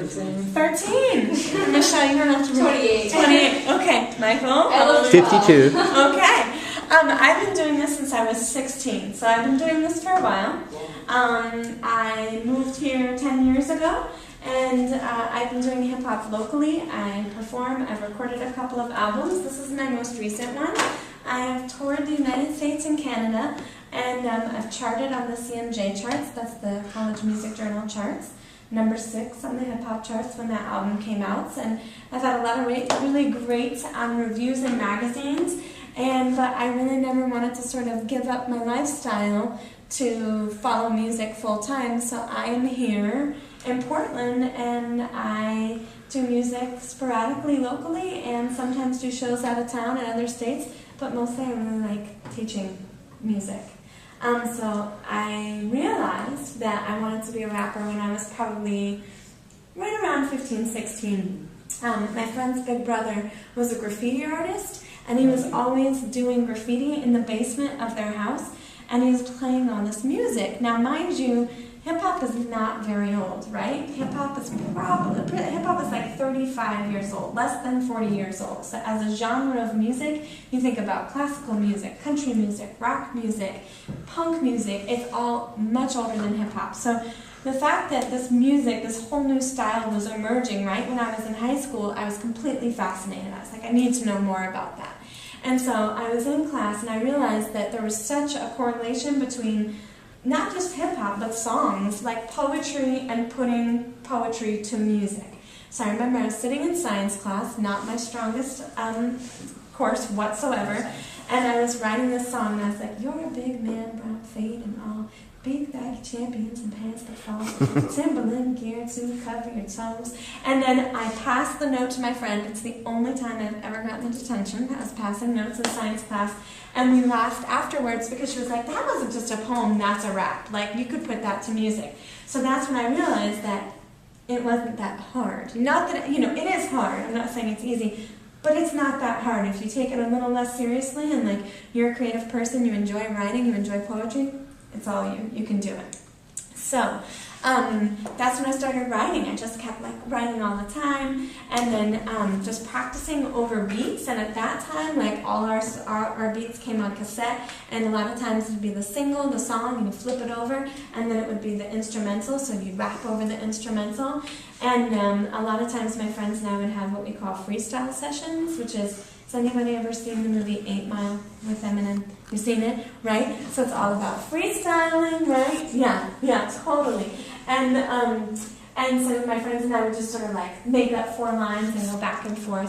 13. Michelle, you don't have to read. 28. Okay, Michael. 52. Okay. I've been doing this since I was 16, so I've been doing this for a while. I moved here 10 years ago, and I've been doing hip-hop locally. I perform. I've recorded a couple of albums. This is my most recent one. I have toured the United States and Canada, and I've charted on the CMJ charts. That's the College Music Journal charts. Number 6 on the hip-hop charts when that album came out. And I've had a lot of really great reviews in magazines. But I really never wanted to sort of give up my lifestyle to follow music full-time. So I am here in Portland, and I do music sporadically locally and sometimes do shows out of town in other states, but mostly I really like teaching music. So I realized that I wanted to be a rapper when I was probably right around 15, 16. My friend's big brother was a graffiti artist, and he was always doing graffiti in the basement of their house, and he was playing all this music. Now, mind you, hip-hop is not very old, right? Hip-hop is like 35 years old, less than 40 years old. So as a genre of music, you think about classical music, country music, rock music, punk music, it's all much older than hip-hop. So the fact that this music, this whole new style was emerging, right? When I was in high school, I was completely fascinated. I was like, I need to know more about that. And so I was in class, and I realized that there was such a correlation between not just hip-hop, but songs, like poetry and putting poetry to music. So I remember I was sitting in science class, not my strongest course whatsoever, and I was writing this song, and I was like, you're a big man, brown fade and all, big baggy champions and pants that fall, Timberland gear to cover your toes. And then I passed the note to my friend. It's the only time I've ever gotten detention. I was passing notes in science class, and we laughed afterwards because she was like, that wasn't just a poem, that's a rap. Like, you could put that to music. So that's when I realized that it wasn't that hard. Not that, it is hard. I'm not saying it's easy, but it's not that hard. If you take it a little less seriously and, like, you're a creative person, you enjoy writing, you enjoy poetry, it's all you. You can do it. So that's when I started writing. I just kept writing all the time, and then just practicing over beats. And at that time, all our beats came on cassette, and a lot of times it would be the single, the song, and you flip it over, and then it would be the instrumental. So you'd rap over the instrumental. And a lot of times my friends and I would have what we call freestyle sessions, which is, has anybody ever seen the movie 8 Mile with Eminem? You've seen it, right? So it's all about freestyling, right? Yeah, totally. And so my friends and I would just sort of make up 4 lines and go back and forth.